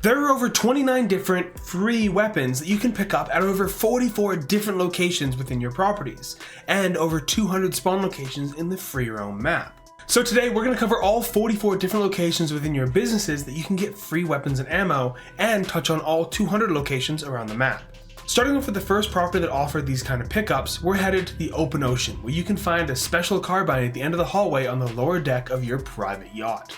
There are over 29 different free weapons that you can pick up at over 44 different locations within your properties, and over 200 spawn locations in the free roam map. So today we're going to cover all 44 different locations within your businesses that you can get free weapons and ammo, and touch on all 200 locations around the map. Starting off with the first property that offered these kind of pickups, we're headed to the open ocean, where you can find a special carbine at the end of the hallway on the lower deck of your private yacht.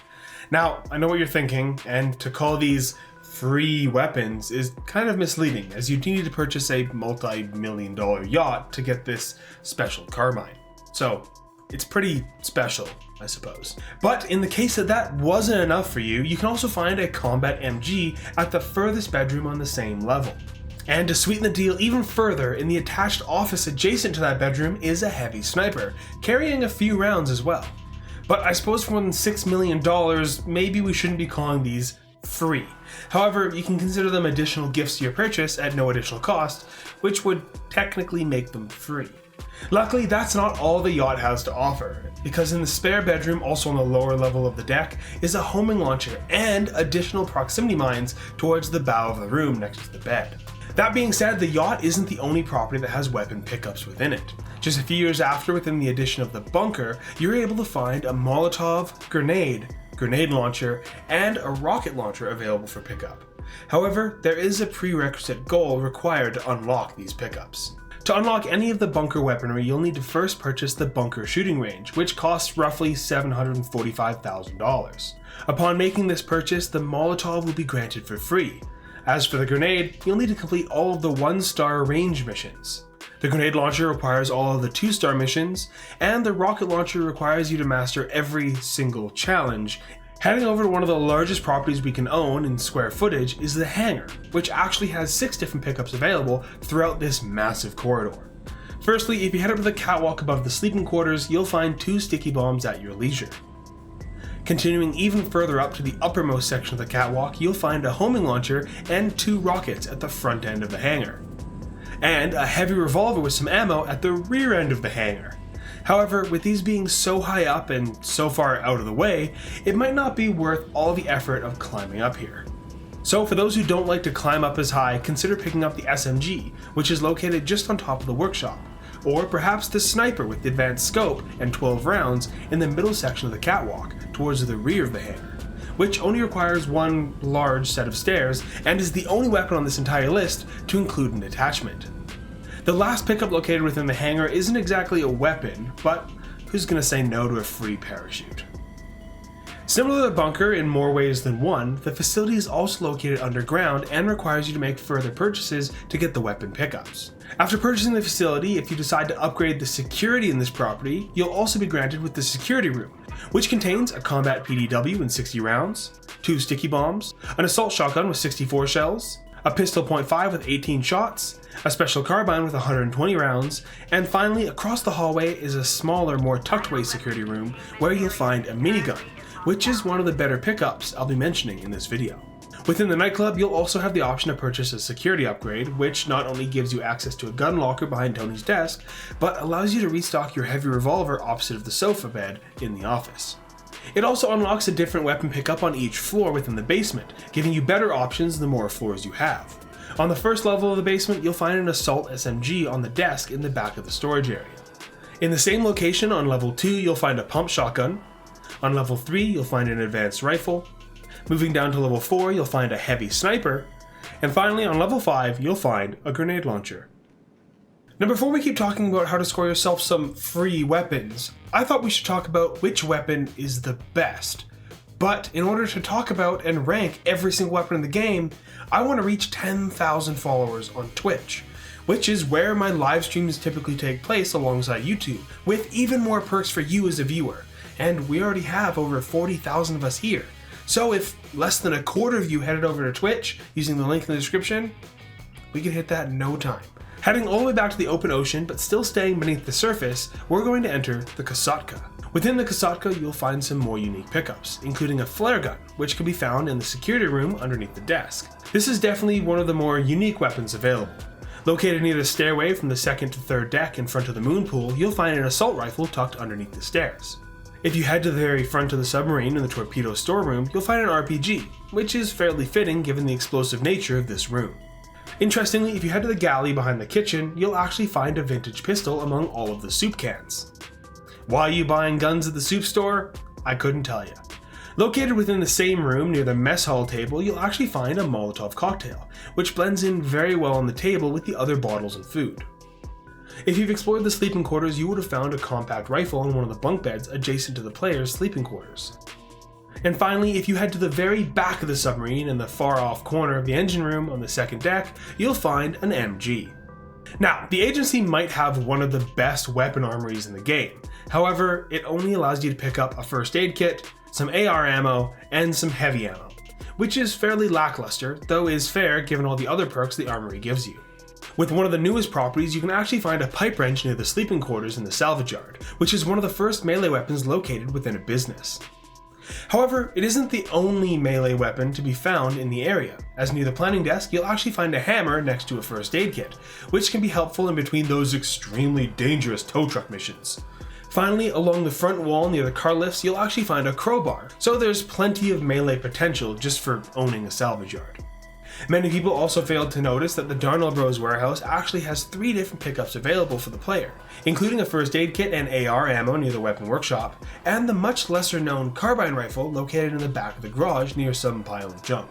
Now, I know what you're thinking, and to call these free weapons is kind of misleading, as you need to purchase a multi-million-dollar yacht to get this special carbine. So, it's pretty special, I suppose. But in the case that wasn't enough for you, you can also find a combat MG at the furthest bedroom on the same level. And to sweeten the deal even further, in the attached office adjacent to that bedroom is a heavy sniper, carrying a few rounds as well. But I suppose for more than $6 million, maybe we shouldn't be calling these free. However, you can consider them additional gifts to your purchase at no additional cost, which would technically make them free. Luckily, that's not all the yacht has to offer, because in the spare bedroom, also on the lower level of the deck, is a homing launcher and additional proximity mines towards the bow of the room next to the bed. That being said, the yacht isn't the only property that has weapon pickups within it. Just a few years after, within the addition of the bunker, you're able to find a Molotov grenade launcher, and a rocket launcher available for pickup. However, there is a prerequisite goal required to unlock these pickups. To unlock any of the bunker weaponry, you'll need to first purchase the bunker shooting range, which costs roughly $745,000. Upon making this purchase, the Molotov will be granted for free. As for the grenade, you'll need to complete all of the 1-star range missions. The grenade launcher requires all of the 2-star missions, and the rocket launcher requires you to master every single challenge. Heading over to one of the largest properties we can own in square footage is the Hangar, which actually has 6 different pickups available throughout this massive corridor. Firstly, if you head up to the catwalk above the sleeping quarters, you'll find 2 sticky bombs at your leisure. Continuing even further up to the uppermost section of the catwalk, you'll find a homing launcher and 2 rockets at the front end of the hangar, and a heavy revolver with some ammo at the rear end of the hangar. However, with these being so high up and so far out of the way, it might not be worth all the effort of climbing up here. So for those who don't like to climb up as high, consider picking up the SMG, which is located just on top of the workshop, or perhaps the sniper with the advanced scope and 12 rounds in the middle section of the catwalk towards the rear of the hangar, which only requires 1 large set of stairs and is the only weapon on this entire list to include an attachment. The last pickup located within the hangar isn't exactly a weapon, but who's gonna say no to a free parachute? Similar to the bunker in more ways than one, the facility is also located underground and requires you to make further purchases to get the weapon pickups. After purchasing the facility, if you decide to upgrade the security in this property, you'll also be granted with the security room, which contains a combat PDW and 60 rounds, 2 sticky bombs, an assault shotgun with 64 shells, a pistol .5 with 18 shots, a special carbine with 120 rounds, and finally across the hallway is a smaller, more tucked away security room where you'll find a minigun, which is one of the better pickups I'll be mentioning in this video. Within the nightclub, you'll also have the option to purchase a security upgrade, which not only gives you access to a gun locker behind Tony's desk, but allows you to restock your heavy revolver opposite of the sofa bed in the office. It also unlocks a different weapon pickup on each floor within the basement, giving you better options the more floors you have. On the first level of the basement, you'll find an assault SMG on the desk in the back of the storage area. In the same location on level 2, you'll find a pump shotgun. On level 3, you'll find an advanced rifle. Moving down to level 4, you'll find a heavy sniper. And finally, on level 5, you'll find a grenade launcher. Now, before we keep talking about how to score yourself some free weapons, I thought we should talk about which weapon is the best. But in order to talk about and rank every single weapon in the game, I want to reach 10,000 followers on Twitch, which is where my live streams typically take place alongside YouTube, with even more perks for you as a viewer. And we already have over 40,000 of us here. So if less than a quarter of you headed over to Twitch using the link in the description, we can hit that in no time. Heading all the way back to the open ocean, but still staying beneath the surface, we're going to enter the Kasatka. Within the Kasatka, you'll find some more unique pickups, including a flare gun, which can be found in the security room underneath the desk. This is definitely one of the more unique weapons available. Located near the stairway from the 2nd to 3rd deck in front of the moon pool, you'll find an assault rifle tucked underneath the stairs. If you head to the very front of the submarine in the torpedo storeroom, you'll find an RPG, which is fairly fitting given the explosive nature of this room. Interestingly, if you head to the galley behind the kitchen, you'll actually find a vintage pistol among all of the soup cans. Why are you buying guns at the soup store? I couldn't tell you. Located within the same room near the mess hall table, you'll actually find a Molotov cocktail, which blends in very well on the table with the other bottles and food. If you've explored the sleeping quarters, you would have found a compact rifle on one of the bunk beds adjacent to the player's sleeping quarters. And finally, if you head to the very back of the submarine in the far off corner of the engine room on the second deck, you'll find an MG. Now, the agency might have one of the best weapon armories in the game. However, it only allows you to pick up a first aid kit, some AR ammo, and some heavy ammo, which is fairly lackluster, though is fair given all the other perks the armory gives you. With one of the newest properties, you can actually find a pipe wrench near the sleeping quarters in the Salvage Yard, which is one of the first melee weapons located within a business. However, it isn't the only melee weapon to be found in the area, as near the planning desk you'll actually find a hammer next to a first aid kit, which can be helpful in between those extremely dangerous tow truck missions. Finally, along the front wall near the car lifts you'll actually find a crowbar, so there's plenty of melee potential just for owning a salvage yard. Many people also failed to notice that the Darnell Bros warehouse actually has 3 different pickups available for the player, including a first aid kit and AR ammo near the weapon workshop, and the much lesser known carbine rifle located in the back of the garage near some pile of junk.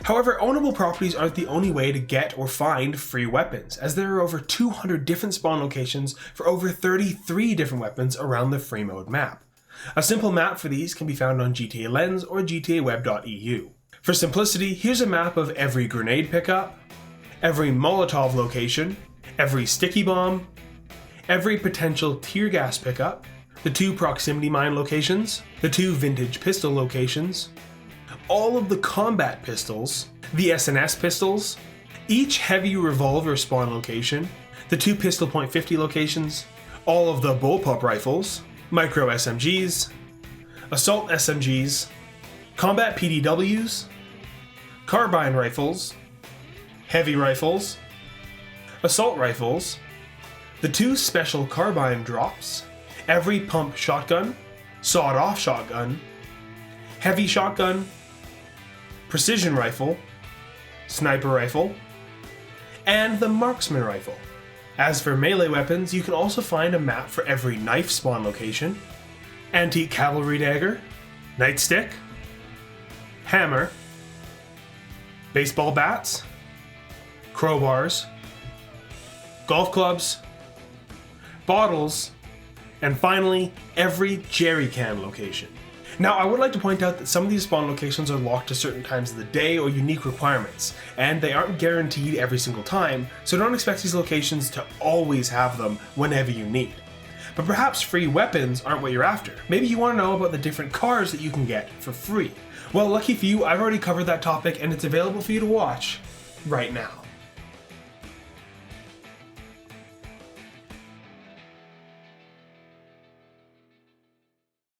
However, ownable properties aren't the only way to get or find free weapons, as there are over 200 different spawn locations for over 33 different weapons around the free mode map. A simple map for these can be found on GTA Lens or GTAweb.eu. For simplicity, here's a map of every grenade pickup, every Molotov location, every sticky bomb, every potential tear gas pickup, the 2 proximity mine locations, the 2 vintage pistol locations, all of the combat pistols, the SNS pistols, each heavy revolver spawn location, the 2 pistol .50 locations, all of the bullpup rifles, micro SMGs, assault SMGs, combat PDWs, carbine rifles, heavy rifles, assault rifles, the 2 special carbine drops, every pump shotgun, sawed-off shotgun, heavy shotgun, precision rifle, sniper rifle, and the marksman rifle. As for melee weapons, you can also find a map for every knife spawn location, antique cavalry dagger, nightstick, hammer, baseball bats, crowbars, golf clubs, bottles, and finally, every jerry can location. Now, I would like to point out that some of these spawn locations are locked to certain times of the day or unique requirements, and they aren't guaranteed every single time, so don't expect these locations to always have them whenever you need. But perhaps free weapons aren't what you're after. Maybe you want to know about the different cars that you can get for free. Well, lucky for you, I've already covered that topic and it's available for you to watch right now.